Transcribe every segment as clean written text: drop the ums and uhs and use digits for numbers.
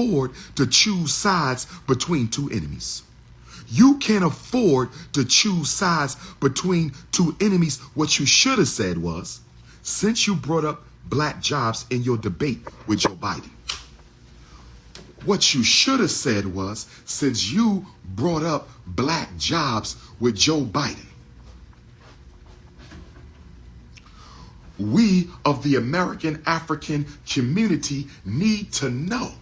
afford to choose sides between two enemies. You can't afford to choose sides between two enemies. What you should have said was, since you brought up black jobs in your debate with Joe Biden, what you should have said was, since you brought up black jobs with Joe Biden, we of the American African community need to know,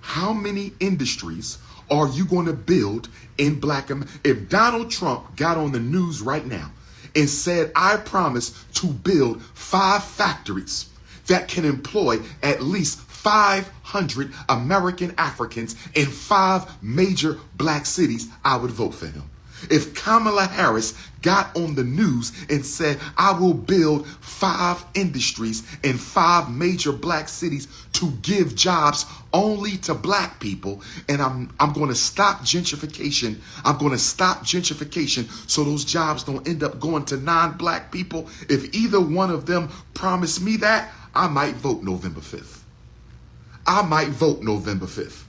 how many industries are you going to build in black America? If Donald Trump got on the news right now and said, I promise to build 5 factories that can employ at least 500 American Africans in 5 major black cities, I would vote for him. If Kamala Harris got on the news and said, I will build 5 industries in 5 major black cities to give jobs only to black people, and I'm going to stop gentrification. I'm going to stop gentrification so those jobs don't end up going to non-black people. If either one of them promised me that, I might vote November 5th. I might vote November 5th.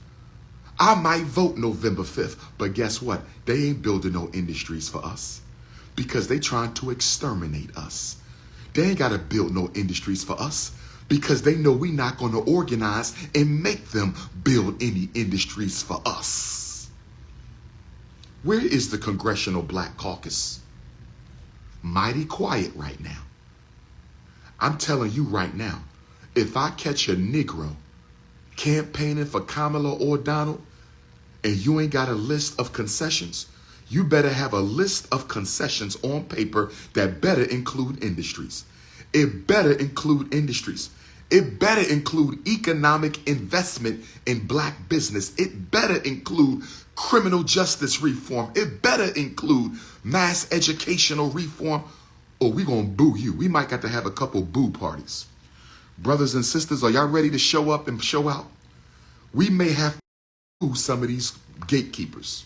I might vote November 5th, but guess what? They ain't building no industries for us because they trying to exterminate us. They ain't got to build no industries for us because they know we not going to organize and make them build any industries for us. Where is the Congressional Black Caucus? Mighty quiet right now. I'm telling you right now, if I catch a Negro campaigning for Kamala or Donald, and you ain't got a list of concessions, you better have a list of concessions on paper that better include industries. It better include industries. It better include economic investment in black business. It better include criminal justice reform. It better include mass educational reform, or we gonna boo you. We might got to have a couple boo parties. Brothers and sisters, are y'all ready to show up and show out? We may have boo some of these gatekeepers.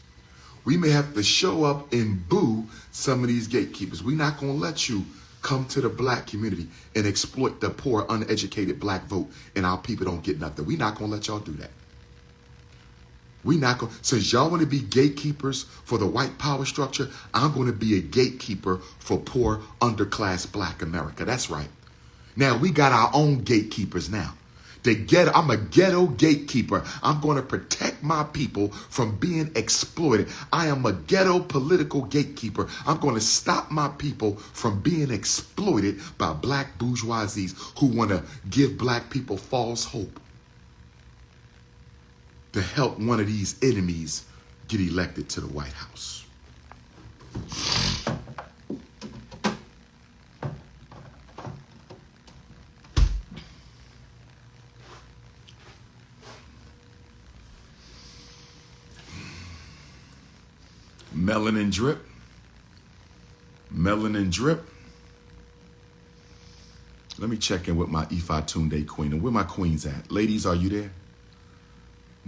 We may have to show up and boo some of these gatekeepers. We're not going to let you come to the black community and exploit the poor, uneducated black vote and our people don't get nothing. We're not going to let y'all do that. We're not going, since y'all want to be gatekeepers for the white power structure, I'm going to be a gatekeeper for poor, underclass black America. That's right. Now we got our own gatekeepers now. I'm a ghetto gatekeeper. I'm going to protect my people from being exploited. I am a ghetto political gatekeeper. I'm going to stop my people from being exploited by black bourgeoisies who want to give black people false hope to help one of these enemies get elected to the White House. Melanin drip. Melanin drip. Let me check in with my Ifa Tunde queen. And where my queens at? Ladies, are you there?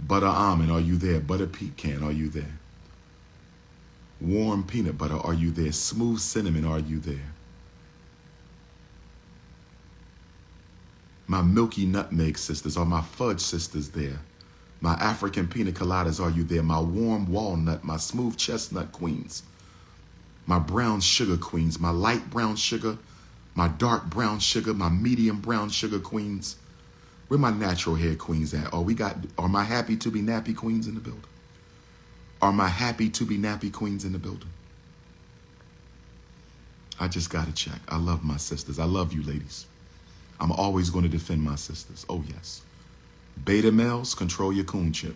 Butter almond, are you there? Butter pecan, are you there? Warm peanut butter, are you there? Smooth cinnamon, are you there? My milky nutmeg sisters, are my fudge sisters there? My African pina coladas, are you there? My warm walnut, my smooth chestnut queens, my brown sugar queens, my light brown sugar, my dark brown sugar, my medium brown sugar queens. Where my natural hair queens at? Are my happy to be nappy queens in the building? Are my happy to be nappy queens in the building? I just got to check. I love my sisters. I love you ladies. I'm always going to defend my sisters. Oh yes. Beta males, control your coon chip.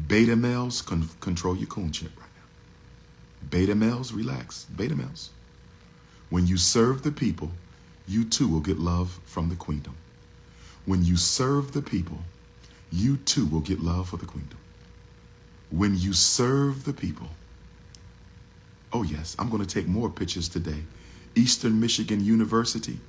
Beta males, control your coon chip right now. Beta males, relax. Beta males. When you serve the people, you too will get love from the queendom. When you serve the people, you too will get love for the queendom. When you serve the people. Oh yes, I'm going to take more pictures today. Eastern Michigan University,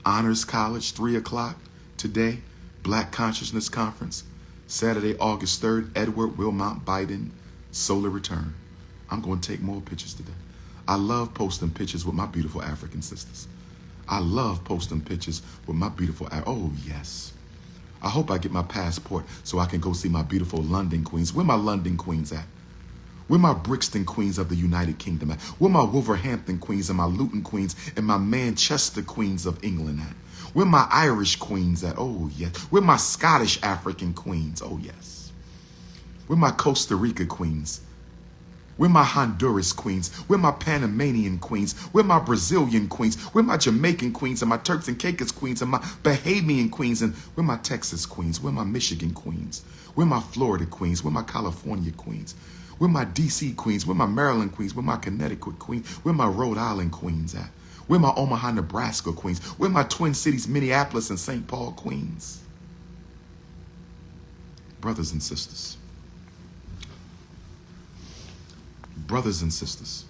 Honors College, 3 o'clock today. Black Consciousness Conference, Saturday, August 3rd, Edward Wilmot Biden, Solar Return. I'm going to take more pictures today. I love posting pictures with my beautiful African sisters. I love posting pictures with my beautiful, oh yes. I hope I get my passport so I can go see my beautiful London queens. Where my London queens at? Where my Brixton queens of the United Kingdom at? Where my Wolverhampton queens and my Luton queens and my Manchester queens of England at? Where my Irish queens at? Oh, yes. Where my Scottish African queens? Oh, yes. Where my Costa Rica queens? Where my Honduras queens? Where my Panamanian queens? Where my Brazilian queens? Where my Jamaican queens and my Turks and Caicos queens and my Bahamian queens? And where my Texas queens? Where my Michigan queens? Where my Florida queens? Where my California queens? Where my DC queens? Where my Maryland queens? Where my Connecticut queens? Where my Rhode Island queens at? Where my Omaha, Nebraska queens? Where my Twin Cities, Minneapolis, and St. Paul queens? Brothers and sisters. Brothers and sisters.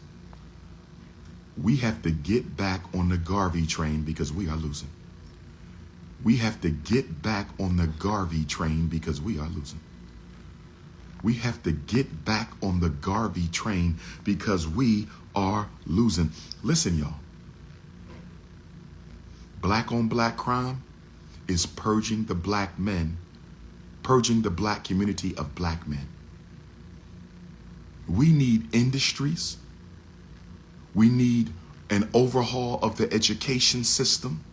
We have to get back on the Garvey train because we are losing. We have to get back on the Garvey train because we are losing. We have to get back on the Garvey train because we are losing. Listen, y'all. Black on black crime is purging the black men, purging the black community of black men. We need industries. We need an overhaul of the education system.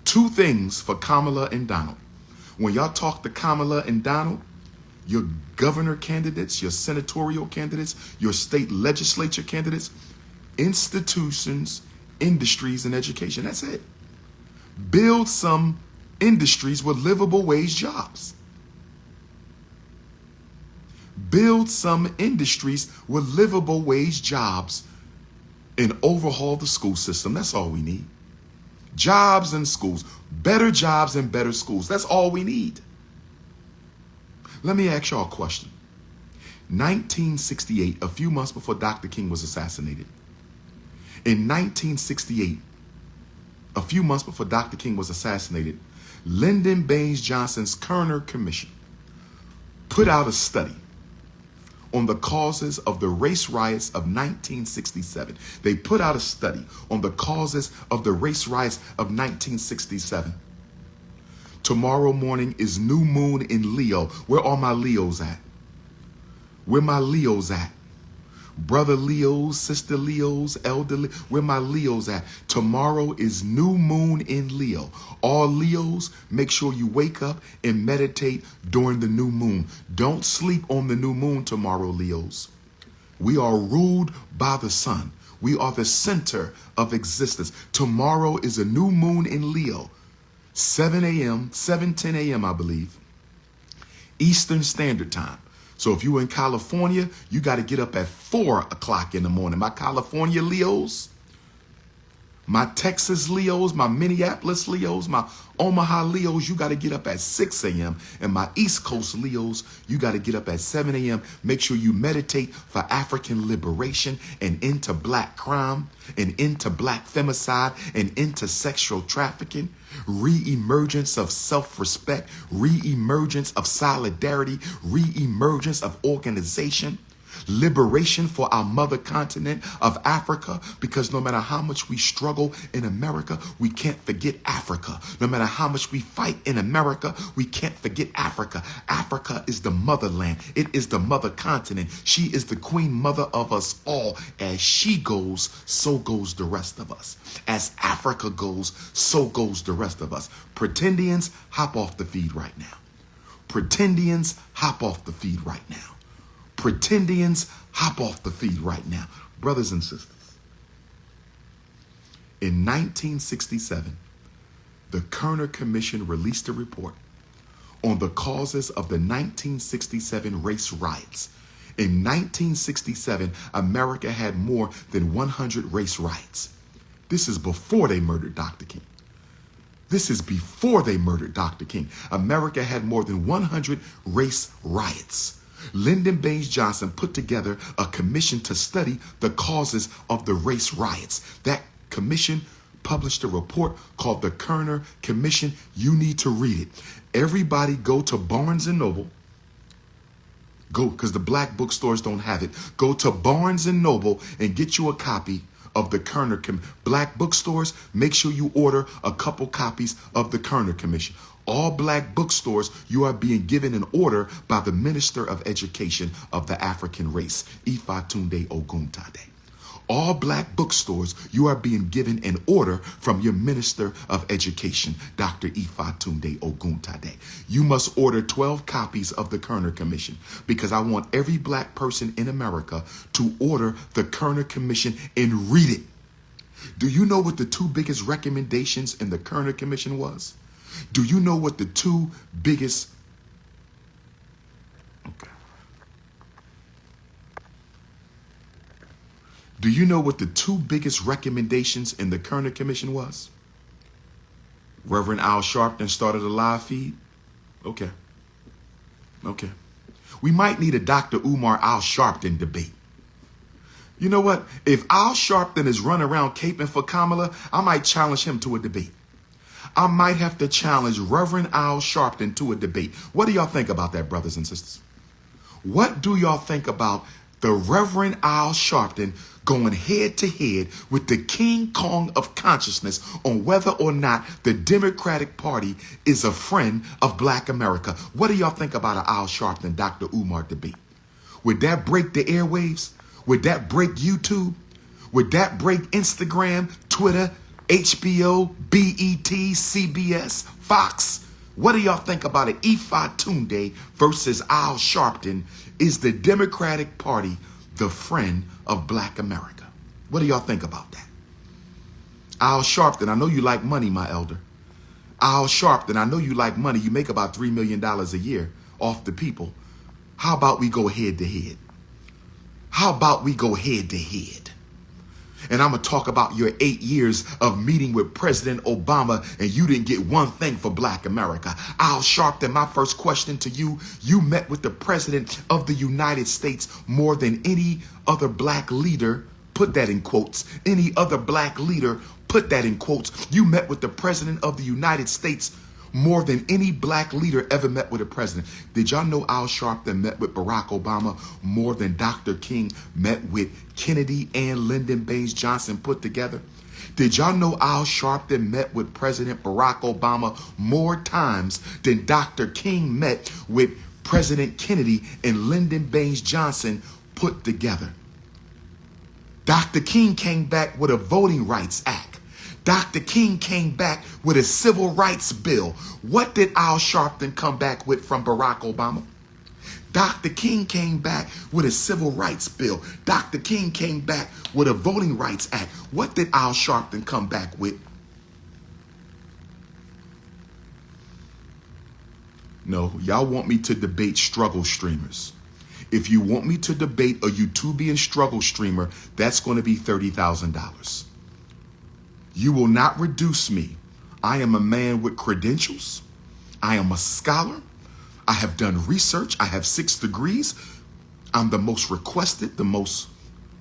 Two things for Kamala and Donald. When y'all talk to Kamala and Donald, your governor candidates, your senatorial candidates, your state legislature candidates, institutions, industries, and education. That's it. Build some industries with livable wage jobs. Build some industries with livable wage jobs and overhaul the school system. That's all we need. Jobs and schools. Better jobs and better schools. That's all we need. Let me ask y'all a question. 1968, a few months before Dr. King was assassinated. In 1968, a few months before Dr. King was assassinated, Lyndon Baines Johnson's Kerner Commission put out a study on the causes of the race riots of 1967. They put out a study on the causes of the race riots of 1967. Tomorrow morning is new moon in Leo. Where are my Leos at? Where my Leos at? Brother Leos, sister Leos, elder Leos, where my Leos at? Tomorrow is new moon in Leo. All Leos, make sure you wake up and meditate during the new moon. Don't sleep on the new moon tomorrow, Leos. We are ruled by the sun. We are the center of existence. Tomorrow is a new moon in Leo. 7 a.m., 7:10 a.m., I believe, Eastern Standard Time. So if you're in California, you got to get up at 4 o'clock in the morning. My California Leos, my Texas Leos, my Minneapolis Leos, my Omaha Leos, you got to get up at 6 a.m. And my East Coast Leos, you got to get up at 7 a.m. Make sure you meditate for African liberation and into black crime and into black femicide and into sexual trafficking. Re-emergence of self-respect, re-emergence of solidarity, re-emergence of organization, liberation for our mother continent of Africa, because no matter how much we struggle in America, we can't forget Africa. No matter how much we fight in America, we can't forget Africa. Africa is the motherland. It is the mother continent. She is the queen mother of us all. As she goes, so goes the rest of us. As Africa goes, so goes the rest of us. Pretendians, hop off the feed right now. Pretendians, hop off the feed right now. Pretendians, hop off the feed right now. Brothers and sisters, in 1967, the Kerner Commission released a report on the causes of the 1967 race riots. In 1967, America had more than 100 race riots. This is before they murdered Dr. King. This is before they murdered Dr. King. America had more than 100 race riots. Lyndon Baines Johnson put together a commission to study the causes of the race riots. That commission published a report called the Kerner Commission. You need to read it. Everybody go to Barnes & Noble. Go, because the black bookstores don't have it. Go to Barnes & Noble and get you a copy of the Kerner Commission. Black bookstores, make sure you order a couple copies of the Kerner Commission. All black bookstores, you are being given an order by the Minister of Education of the African race, Ifatunde Oguntade. All black bookstores, you are being given an order from your Minister of Education, Dr. Ifatunde Oguntade. You must order 12 copies of the Kerner Commission because I want every black person in America to order the Kerner Commission and read it. Do you know what the two biggest recommendations in the Kerner Commission was? Do you know what the two biggest... Okay. Do you know what the two biggest recommendations in the Kerner Commission was? Reverend Al Sharpton started a live feed. Okay. We might need a Dr. Umar Al Sharpton debate. You know what? If Al Sharpton is running around caping for Kamala, I might challenge him to a debate. I might have to challenge Reverend Al Sharpton to a debate. What do y'all think about that, brothers and sisters? What do y'all think about the Reverend Al Sharpton going head to head with the King Kong of consciousness on whether or not the Democratic Party is a friend of black America? What do y'all think about an Al Sharpton, Dr. Umar debate? Would that break the airwaves? Would that break YouTube? Would that break Instagram, Twitter, HBO, BET, CBS, Fox? What do y'all think about it? Ifatunde versus Al Sharpton. Is the Democratic Party the friend of black America? What do y'all think about that? Al Sharpton, I know you like money, my elder. Al Sharpton, I know you like money. You make about $3 million a year off the people. How about we go head to head? How about we go head to head? And I'm going to talk about your 8 years of meeting with President Obama and you didn't get one thing for black America. Al Sharpton, my first question to you, you met with the President of the United States more than any other black leader, put that in quotes, any other black leader, put that in quotes. You met with the President of the United States more than any black leader ever met with a president. Did y'all know Al Sharpton met with Barack Obama more than Dr. King met with Kennedy and Lyndon Baines Johnson put together? Did y'all know Al Sharpton met with President Barack Obama more times than Dr. King met with President Kennedy and Lyndon Baines Johnson put together? Dr. King came back with a Voting Rights Act. Dr. King came back with a civil rights bill. What did Al Sharpton come back with from Barack Obama? Dr. King came back with a civil rights bill. Dr. King came back with a Voting Rights Act. What did Al Sharpton come back with? No, y'all want me to debate struggle streamers. If you want me to debate a YouTubian struggle streamer, that's going to be $30,000. You will not reduce me. I am a man with credentials. I am a scholar. I have done research. I have 6 degrees. I'm the most requested, the most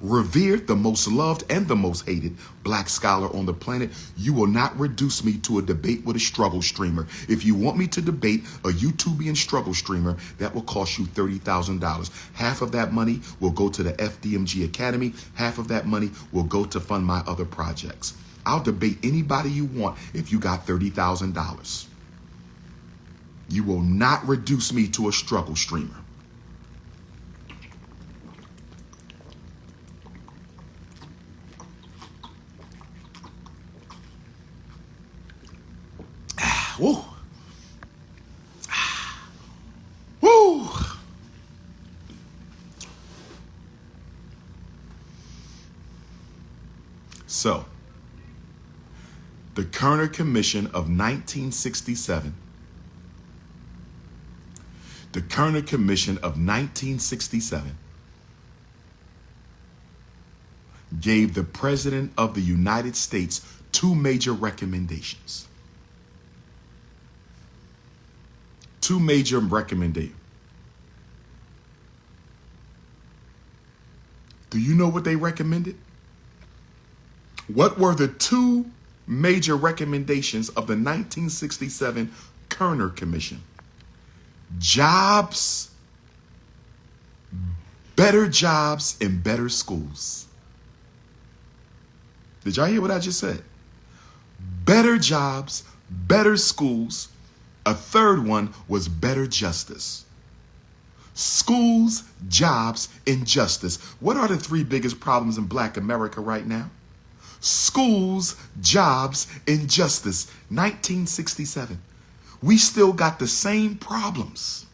revered, the most loved, and the most hated black scholar on the planet. You will not reduce me to a debate with a struggle streamer. If you want me to debate a YouTubian struggle streamer, that will cost you $30,000. Half of that money will go to the FDMG Academy. Half of that money will go to fund my other projects. I'll debate anybody you want if you got $30,000. You will not reduce me to a struggle streamer. Woo. Woo. So, the Kerner Commission of 1967, the Kerner Commission of 1967 gave the President of the United States 2 major recommendations. 2 major recommendations. Do you know what they recommended? What were the 2 major recommendations of the 1967 Kerner Commission? Jobs, better jobs, and better schools. Did y'all hear what I just said? Better jobs, better schools. A third one was better justice. Schools, jobs, and justice. What are the three biggest problems in Black America right now? Schools, jobs, and justice. 1967. We still got the same problems.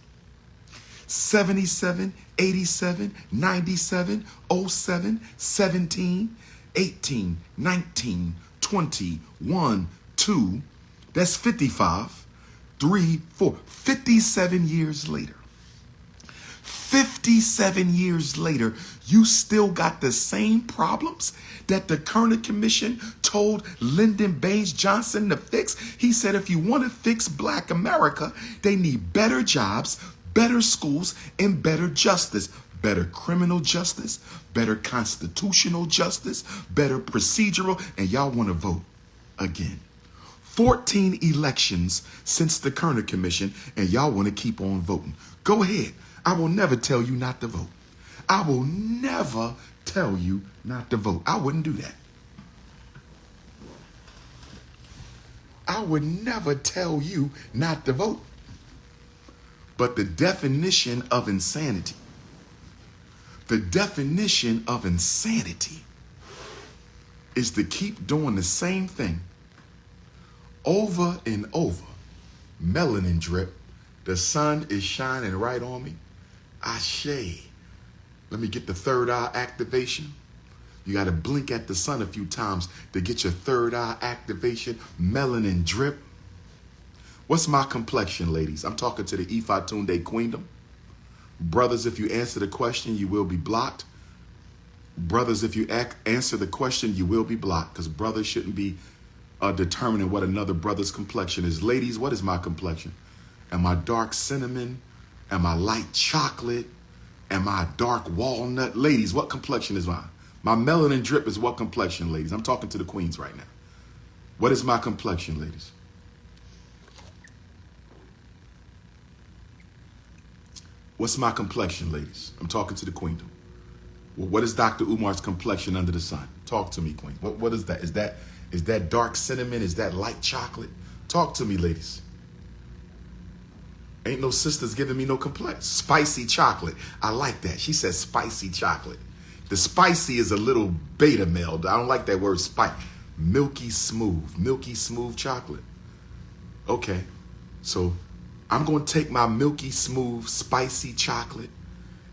77, 87, 97, 07, 17, 18, 19, 20, 1, 2. That's 55, 3, 4. 57 years later. 57 years later, you still got the same problems that the Kerner Commission told Lyndon Baines Johnson to fix. He said if you want to fix Black America, they need better jobs, better schools, and better justice. Better criminal justice, better constitutional justice, better procedural, and y'all want to vote again. 14 elections since the Kerner Commission, and y'all want to keep on voting. Go ahead. I will never tell you not to vote. I will never tell you not to vote. I wouldn't do that. I would never tell you not to vote. But the definition of insanity, is to keep doing the same thing over and over. Melanin drip. The sun is shining right on me. Ashe. Let me get the third eye activation. You got to blink at the sun a few times to get your third eye activation. Melanin drip. What's my complexion, ladies? I'm talking to the Ifatunde Queendom. Brothers, if you answer the question, you will be blocked. Brothers, if you answer the question, you will be blocked, because brothers shouldn't be determining what another brother's complexion is. Ladies, what is my complexion? Am I dark cinnamon? Am I light chocolate? Am I dark walnut? Ladies, what complexion is mine? My melanin drip is what complexion, ladies? I'm talking to the queens right now. What is my complexion, ladies? What's my complexion, ladies? I'm talking to the queendom. Well, what is Dr. Umar's complexion under the sun? Talk to me, queen. What is that? Is that dark cinnamon? Is that light chocolate? Talk to me, ladies. Ain't no sisters giving me no complex. Spicy chocolate. I like that. She says spicy chocolate. The spicy is a little beta male. I don't like that word spice. Milky smooth chocolate. Okay, so I'm going to take my milky smooth spicy chocolate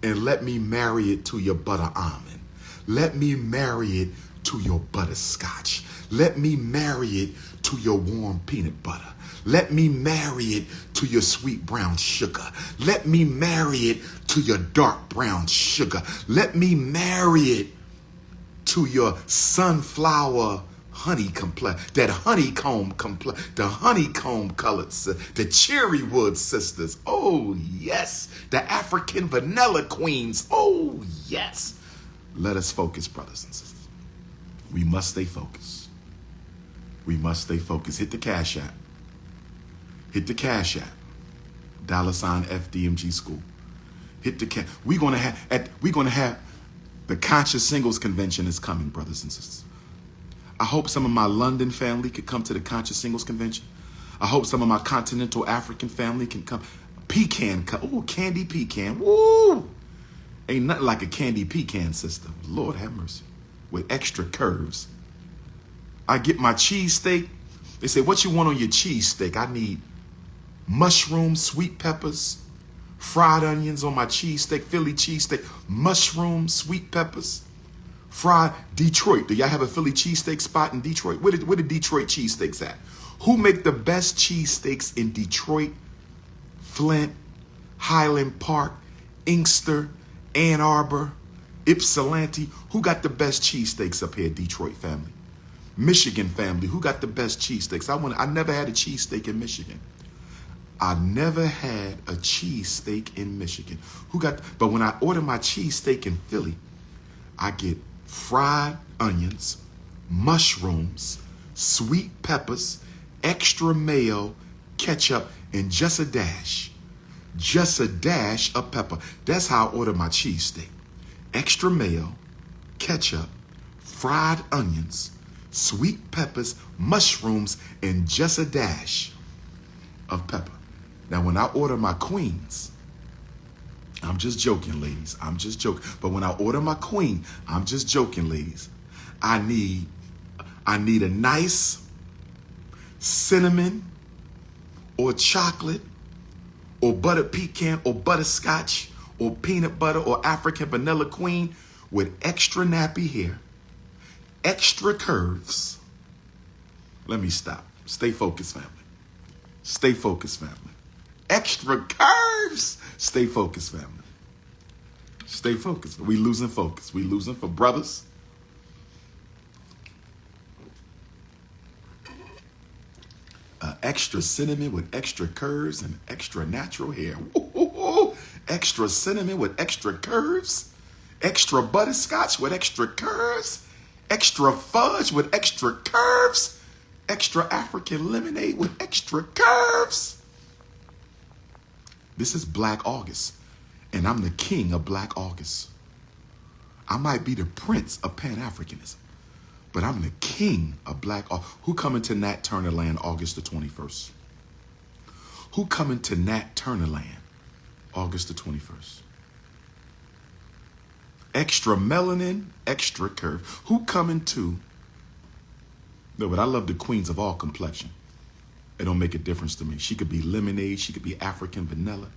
and let me marry it to your butter almond. Let me marry it to your butterscotch. Let me marry it to your warm peanut butter. Let me marry it to your sweet brown sugar. Let me marry it to your dark brown sugar. Let me marry it to your sunflower honey complex, that honeycomb complex, the honeycomb colored, the cherrywood sisters. Oh, yes. The African vanilla queens. Oh, yes. Let us focus, brothers and sisters. We must stay focused. We must stay focused. Hit the Cash App. Hit the Cash App. $ FDMG School. Hit the cash. We're gonna have the Conscious Singles Convention is coming, brothers and sisters. I hope some of my London family could come to the Conscious Singles Convention. I hope some of my continental African family can come. Oh, candy pecan. Woo! Ain't nothing like a candy pecan, sister. Lord have mercy. With extra curves. I get my cheesesteak. They say, what you want on your cheesesteak? I need mushrooms, sweet peppers, fried onions on my cheesesteak, Philly cheesesteak, mushrooms, sweet peppers, fried Detroit. Do y'all have a Philly cheesesteak spot in Detroit? Where the Detroit cheesesteaks at? Who make the best cheesesteaks in Detroit, Flint, Highland Park, Inkster, Ann Arbor, Ypsilanti? Who got the best cheesesteaks up here, Detroit family? Michigan family, who got the best cheesesteaks? I never had a cheesesteak in Michigan. I never had a cheesesteak in Michigan. But when I order my cheesesteak in Philly, I get fried onions, mushrooms, sweet peppers, extra mayo, ketchup, and just a dash of pepper. That's how I order my cheesesteak. Extra mayo, ketchup, fried onions, sweet peppers, mushrooms, and just a dash of pepper. Now, when I order my queens, I'm just joking, ladies. I'm just joking. But when I order my queen, I'm just joking, ladies. I need a nice cinnamon or chocolate or buttered pecan or butterscotch or peanut butter or African vanilla queen with extra nappy hair, extra curves. Let me stop. Stay focused, family. Stay focused, family. Extra curves. Stay focused, family. Stay focused. We losing focus. We losing for brothers. Extra cinnamon with extra curves and extra natural hair. Ooh. Extra cinnamon with extra curves. Extra butterscotch with extra curves. Extra fudge with extra curves. Extra African lemonade with extra curves. This is Black August, and I'm the king of Black August. I might be the prince of Pan-Africanism, but I'm the king of Black August. Who coming to Nat Turner Land August the 21st? Who coming to Nat Turner Land August the 21st? Extra melanin, extra curve. Who coming to? No, but I love the queens of all complexion. It don't make a difference to me. She could be lemonade. She could be African vanilla.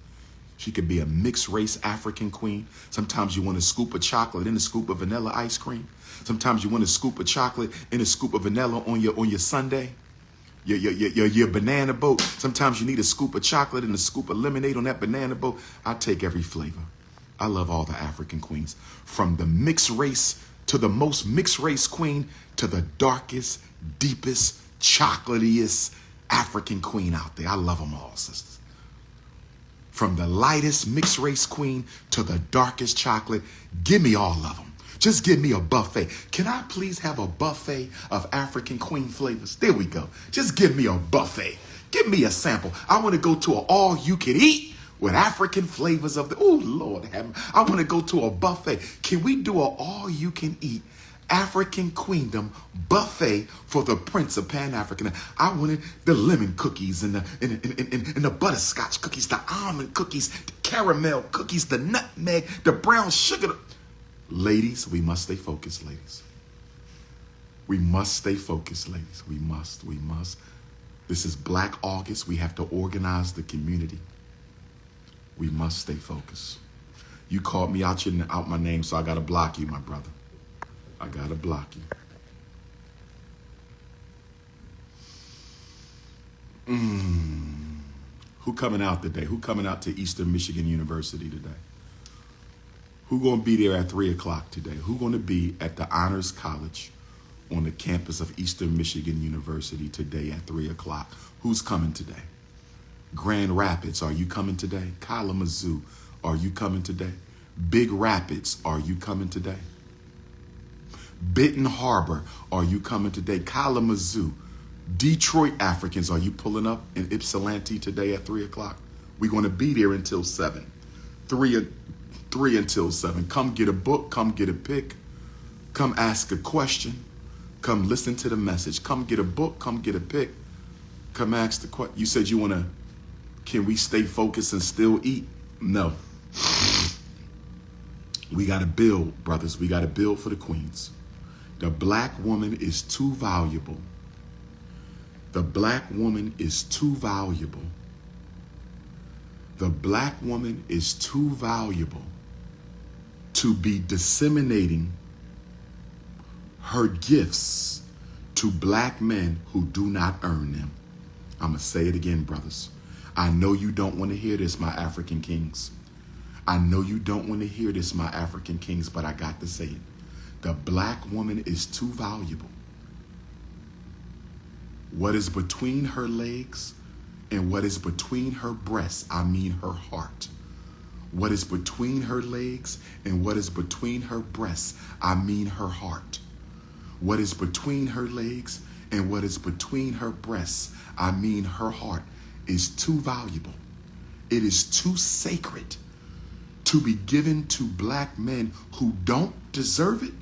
She could be a mixed race African queen. Sometimes you want a scoop of chocolate and a scoop of vanilla ice cream. Sometimes you want a scoop of chocolate and a scoop of vanilla on your sundae, your banana boat. Sometimes you need a scoop of chocolate and a scoop of lemonade on that banana boat. I take every flavor. I love all the African queens, from the mixed race to the most mixed race queen to the darkest, deepest, chocolatiest African queen out there. I love them all, sisters. From the lightest mixed race queen to the darkest chocolate, give me all of them. Just give me a buffet. Can I please have a buffet of African queen flavors? There we go. Just give me a buffet. Give me a sample. I want to go to an all-you-can-eat with African flavors of the, oh, Lord, I want to go to a buffet. Can we do an all-you-can-eat African queendom buffet for the Prince of Pan-African? I wanted the lemon cookies and the butterscotch cookies, the almond cookies, the caramel cookies, the nutmeg, the brown sugar. Ladies, we must stay focused, ladies. We must stay focused, ladies. We must. This is Black August. We have to organize the community. We must stay focused. You called me out my name, so I got to block you, my brother. I got to block you. Who coming out today? Who coming out to Eastern Michigan University today? Who going to be there at 3 o'clock today? Who going to be at the Honors College on the campus of Eastern Michigan University today at 3 o'clock? Who's coming today? Grand Rapids, are you coming today? Kalamazoo, are you coming today? Big Rapids, are you coming today? Benton Harbor, are you coming today? Kalamazoo, Detroit Africans, are you pulling up in Ypsilanti today at 3 o'clock? We're going to be there until 7. 3 until 7. Come get a book. Come get a pick. Come ask a question. Come listen to the message. Come get a book. Come get a pick. Come ask the question. You said you want to, can we stay focused and still eat? No. We got to build, brothers. We got to build for the queens. The black woman is too valuable. The black woman is too valuable. The black woman is too valuable to be disseminating her gifts to black men who do not earn them. I'm going to say it again, brothers. I know you don't want to hear this, my African kings. I know you don't want to hear this, my African kings, but I got to say it. The black woman is too valuable. What is between her legs and what is between her breasts, I mean her heart. What is between her legs and what is between her breasts, I mean her heart. What is between her legs and what is between her breasts, I mean her heart, is too valuable. It is too sacred to be given to black men who don't deserve it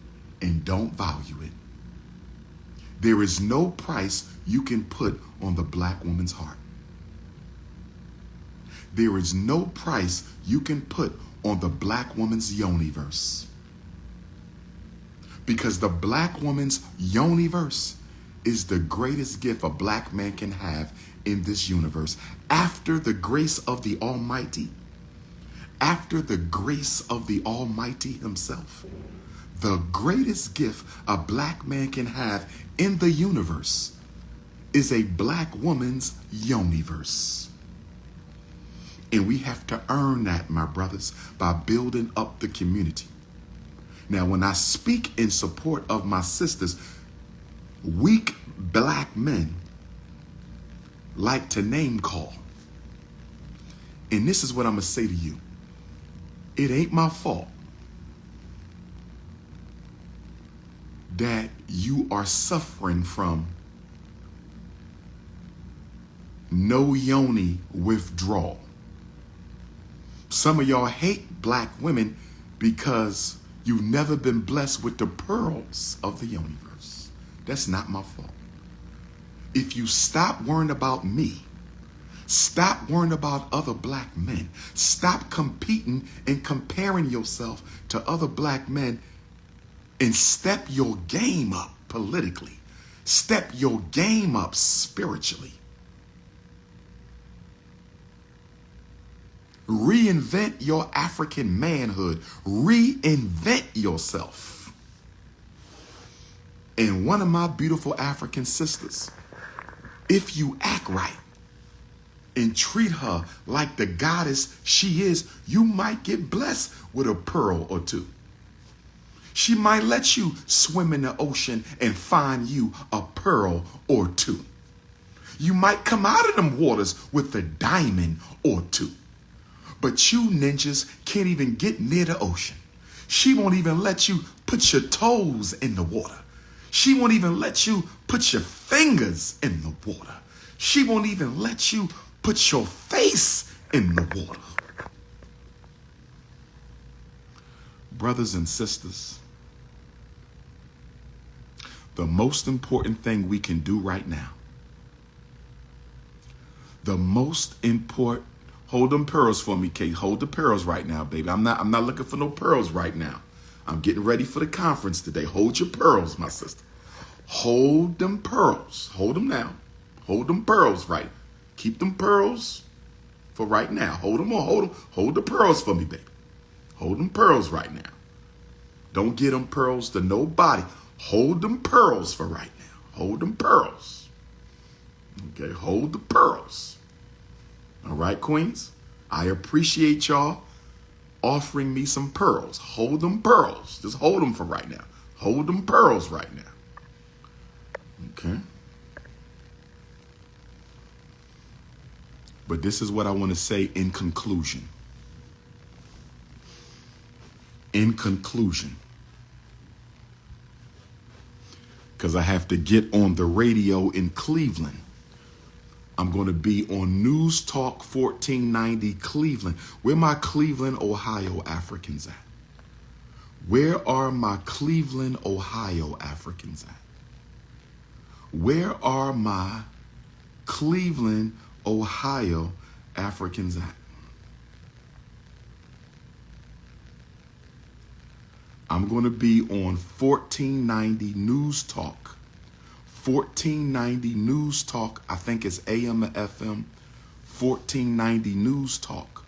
and don't value it. There is no price you can put on the black woman's heart. There is no price you can put on the black woman's yoniverse. Because the black woman's yoniverse is the greatest gift a black man can have in this universe. After the grace of the Almighty, after the grace of the Almighty himself, the greatest gift a black man can have in the universe is a black woman's yoniverse. And we have to earn that, my brothers, by building up the community. Now, when I speak in support of my sisters, weak black men like to name call. And this is what I'm going to say to you. It ain't my fault that you are suffering from no yoni withdrawal. Some of y'all hate black women because you've never been blessed with the pearls of the universe. That's not my fault. If you stop worrying about me, stop worrying about other black men, stop competing and comparing yourself to other black men, and step your game up politically, step your game up spiritually. Reinvent your African manhood. Reinvent yourself. And one of my beautiful African sisters, if you act right and treat her like the goddess she is, you might get blessed with a pearl or two. She might let you swim in the ocean and find you a pearl or two. You might come out of them waters with a diamond or two. But you ninjas can't even get near the ocean. She won't even let you put your toes in the water. She won't even let you put your fingers in the water. She won't even let you put your face in the water. Brothers and sisters, the most important thing we can do right now, the most important, hold them pearls for me, Kate. Hold the pearls right now, baby. I'm not looking for no pearls right now. I'm getting ready for the conference today. Hold your pearls, my sister. Hold them pearls. Hold them now. Hold them pearls right. Keep them pearls for right now. Hold them on. Hold the pearls for me, baby. Hold them pearls right now. Don't get them pearls to nobody. Hold them pearls for right now. Hold them pearls. Okay, hold the pearls. All right, queens, I appreciate y'all offering me some pearls. Hold them pearls. Just hold them for right now. Hold them pearls right now. Okay. But this is what I want to say in conclusion. In conclusion. Because I have to get on the radio in Cleveland. I'm going to be on News Talk 1490 Cleveland. Where my Cleveland, Ohio Africans at? Where are my Cleveland, Ohio Africans at? Where are my Cleveland, Ohio Africans at? I'm going to be on 1490 News Talk. 1490 News Talk, I think it's AM and FM, 1490 News Talk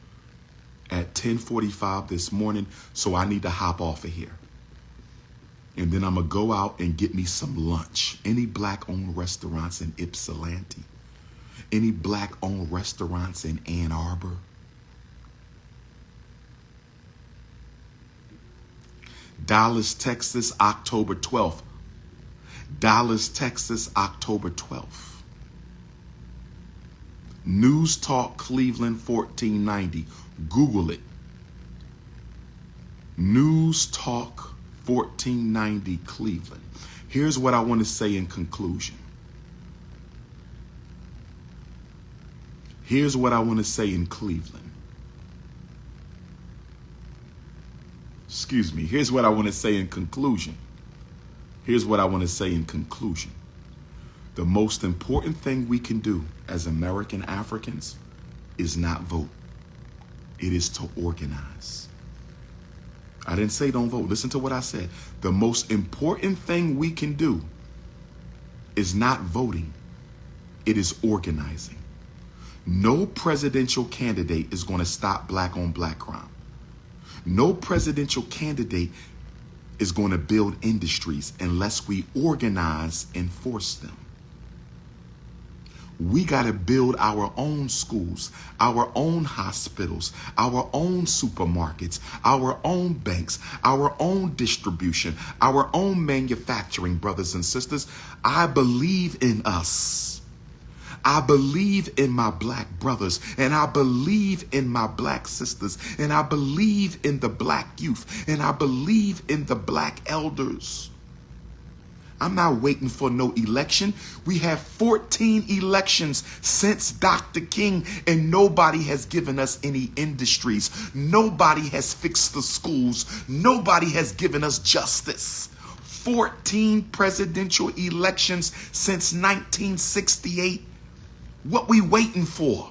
at 10:45 this morning. So I need to hop off of here. And then I'm going to go out and get me some lunch. Any black-owned restaurants in Ypsilanti? Any black-owned restaurants in Ann Arbor? Dallas, Texas, October 12th. Dallas, Texas, October 12th. News Talk Cleveland 1490. Google it. News Talk 1490 Cleveland. Here's what I want to say in conclusion. Here's what I want to say in Cleveland. Excuse me. Here's what I want to say in conclusion. Here's what I want to say in conclusion. The most important thing we can do as American Africans is not vote. It is to organize. I didn't say don't vote. Listen to what I said. The most important thing we can do is not voting. It is organizing. No presidential candidate is going to stop black on black crime. No presidential candidate is going to build industries unless we organize and force them. We got to build our own schools, our own hospitals, our own supermarkets, our own banks, our own distribution, our own manufacturing, brothers and sisters. I believe in us. I believe in my black brothers, and I believe in my black sisters, and I believe in the black youth, and I believe in the black elders. I'm not waiting for no election. We have 14 elections since Dr. King, and nobody has given us any industries. Nobody has fixed the schools. Nobody has given us justice. 14 presidential elections since 1968. What we waiting for?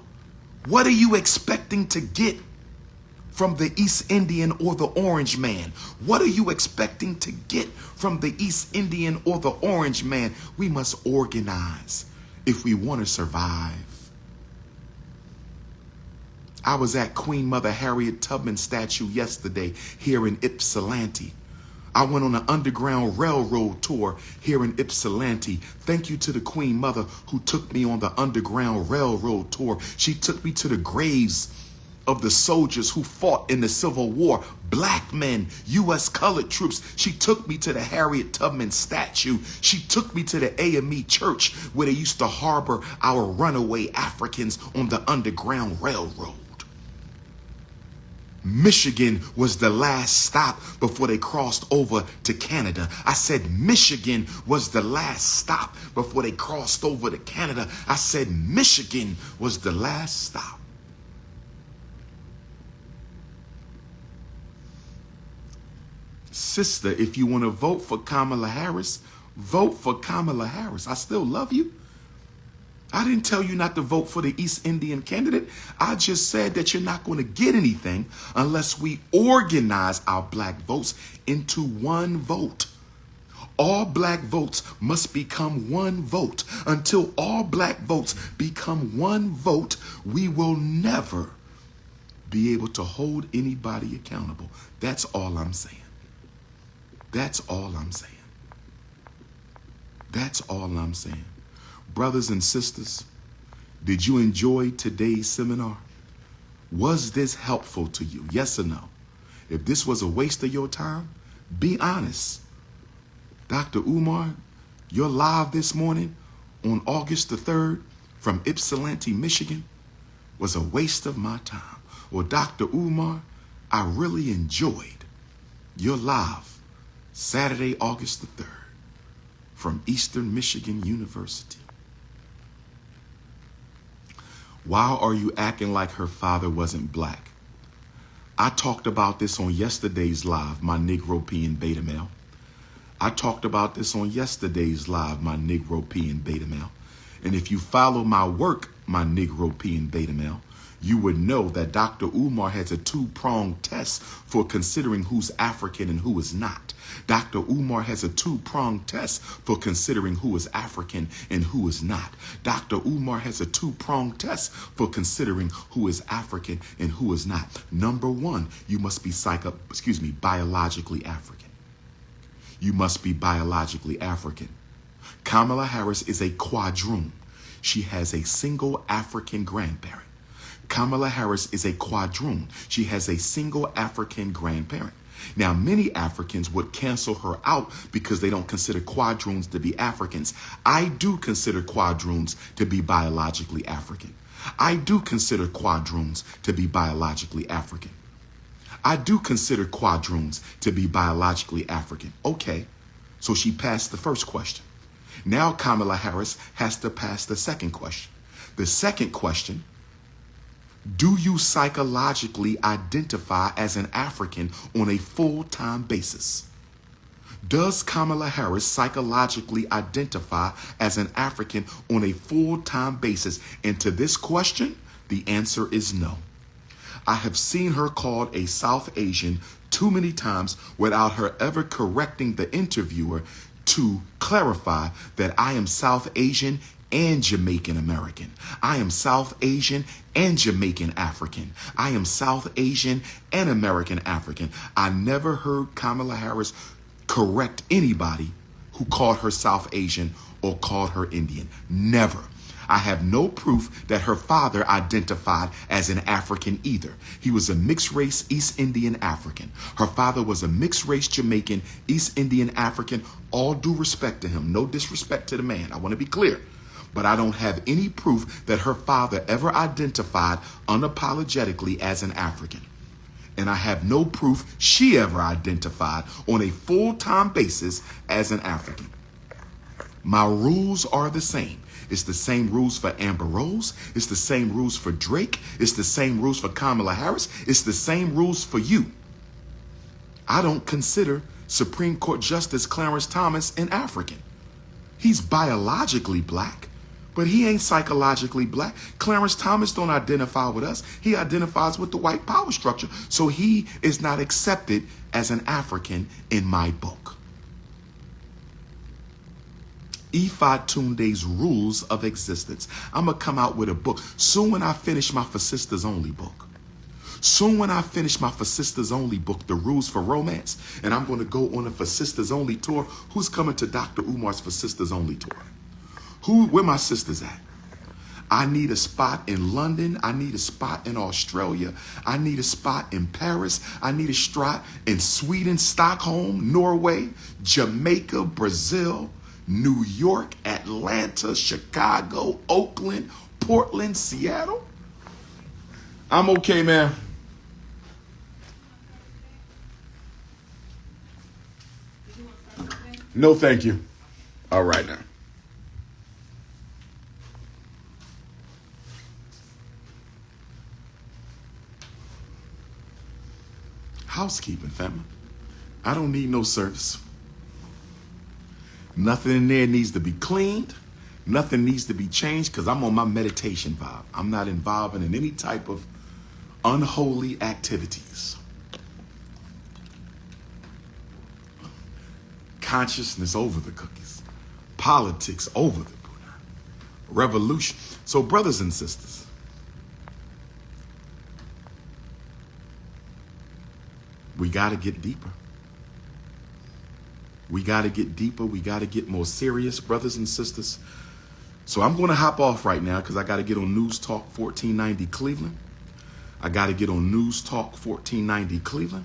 What are you expecting to get from the East Indian or the Orange Man? What are you expecting to get from the East Indian or the Orange Man? We must organize if we want to survive. I was at Queen Mother Harriet Tubman statue yesterday here in Ypsilanti. I went on an Underground Railroad tour here in Ypsilanti. Thank you to the Queen Mother who took me on the Underground Railroad tour. She took me to the graves of the soldiers who fought in the Civil War, black men, U.S. colored troops. She took me to the Harriet Tubman statue. She took me to the AME church where they used to harbor our runaway Africans on the Underground Railroad. Michigan was the last stop before they crossed over to Canada. I said Michigan was the last stop before they crossed over to Canada. I said Michigan was the last stop. Sister, if you want to vote for Kamala Harris, vote for Kamala Harris. I still love you. I didn't tell you not to vote for the East Indian candidate. I just said that you're not going to get anything unless we organize our black votes into one vote. All black votes must become one vote. Until all black votes become one vote, we will never be able to hold anybody accountable. That's all I'm saying. That's all I'm saying. That's all I'm saying. Brothers and sisters, did you enjoy today's seminar? Was this helpful to you? Yes or no? If this was a waste of your time, be honest. Dr. Umar, your live this morning on August the 3rd from Ypsilanti, Michigan was a waste of my time. Or Dr. Umar, I really enjoyed your live Saturday, August the 3rd from Eastern Michigan University. Why are you acting like her father wasn't black? I talked about this on yesterday's live, my Negropean beta male. I talked about this on yesterday's live, my Negropean beta male. And if you follow my work, my Negropean beta male, you would know that Dr. Umar has a two-pronged test for considering who's African and who is not. Dr. Umar has a two-pronged test for considering who is African and who is not. Dr. Umar has a two-pronged test for considering who is African and who is not. Number one, you must be biologically African. You must be biologically African. Kamala Harris is a quadroon. She has a single African grandparent. Kamala Harris is a quadroon. She has a single African grandparent. Now, many Africans would cancel her out because they don't consider quadroons to be Africans. I do consider quadroons to be biologically African. I do consider quadroons to be biologically African. I do consider quadroons to be biologically African. Okay, so she passed the first question. Now Kamala Harris has to pass the second question. The second question: do you psychologically identify as an African on a full-time basis? Does Kamala Harris psychologically identify as an African on a full-time basis? And to this question, the answer is no. I have seen her called a South Asian too many times without her ever correcting the interviewer to clarify that I am South Asian and Jamaican American. I am South Asian and Jamaican African. I am South Asian and American African. I never heard Kamala Harris correct anybody who called her South Asian or called her Indian. Never. I have no proof that her father identified as an African either. He was a mixed race East Indian African. Her father was a mixed race Jamaican East Indian African. All due respect to him. No disrespect to the man. I want to be clear. But I don't have any proof that her father ever identified unapologetically as an African. And I have no proof she ever identified on a full-time basis as an African. My rules are the same. It's the same rules for Amber Rose. It's the same rules for Drake. It's the same rules for Kamala Harris. It's the same rules for you. I don't consider Supreme Court Justice Clarence Thomas an African. He's biologically black, but he ain't psychologically black. Clarence Thomas don't identify with us. He identifies with the white power structure. So he is not accepted as an African in my book. Ifa Tunde's Rules of Existence. I'm going to come out with a book soon when I finish my For Sisters Only book. Soon when I finish my For Sisters Only book, The Rules for Romance, and I'm going to go on a For Sisters Only tour. Who's coming to Dr. Umar's For Sisters Only tour? Where my sisters at? I need a spot in London. I need a spot in Australia. I need a spot in Paris. I need a spot in Sweden, Stockholm, Norway, Jamaica, Brazil, New York, Atlanta, Chicago, Oakland, Portland, Seattle. I'm okay, man. No, thank you. All right now. Housekeeping, family. I don't need no service. Nothing in there needs to be cleaned. Nothing needs to be changed because I'm on my meditation vibe. I'm not involved in any type of unholy activities. Consciousness over the cookies. Politics over the Buddha. Revolution. So brothers and sisters, we got to get deeper. We got to get deeper. We got to get more serious, brothers and sisters. So I'm going to hop off right now because I got to get on News Talk 1490 Cleveland. I got to get on News Talk 1490 Cleveland.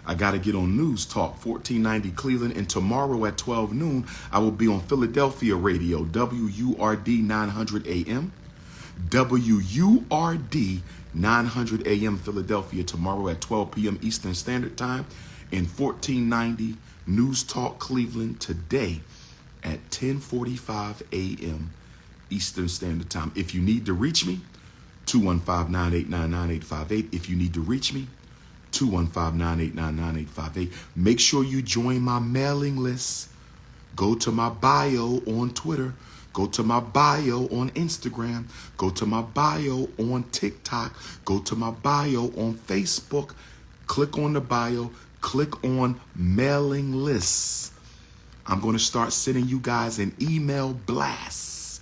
I got to get on News Talk 1490 Cleveland. And tomorrow at 12 noon, I will be on Philadelphia Radio, WURD 900 AM. WURD 900 AM Philadelphia tomorrow at 12 p.m. Eastern Standard Time. And 1490 News Talk Cleveland today at 10:45 a.m. Eastern Standard Time. If you need to reach me, 215-989-9858. If you need to reach me, 215-989-9858. Make sure you join my mailing list. Go to my bio on Twitter. Go to my bio on Instagram. Go to my bio on TikTok. Go to my bio on Facebook. Click on the bio. Click on mailing lists. I'm going to start sending you guys an email blast,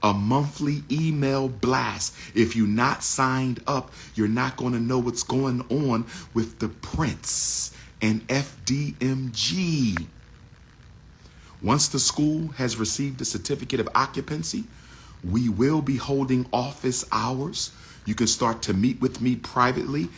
a monthly email blast. If you're not signed up, you're not going to know what's going on with the Prince and FDMG. Once the school has received a certificate of occupancy, we will be holding office hours. You can start to meet with me privately.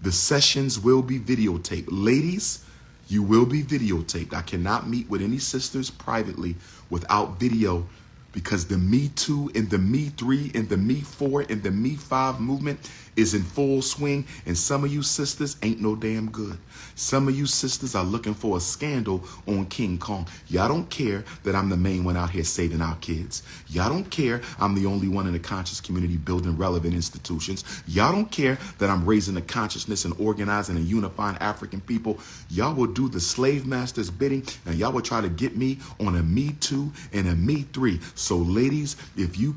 The sessions will be videotaped. Ladies, you will be videotaped. I cannot meet with any sisters privately without video because the Me Too and the Me 3 and the Me 4 and the Me 5 movement is in full swing, and some of you sisters ain't no damn good. Some of you sisters are looking for a scandal on King Kong. Y'all don't care that I'm the main one out here saving our kids. Y'all don't care I'm the only one in the conscious community building relevant institutions. Y'all don't care that I'm raising the consciousness and organizing and unifying African people. Y'all will do the slave master's bidding, and y'all will try to get me on a Me Too and a Me 3. So ladies, if you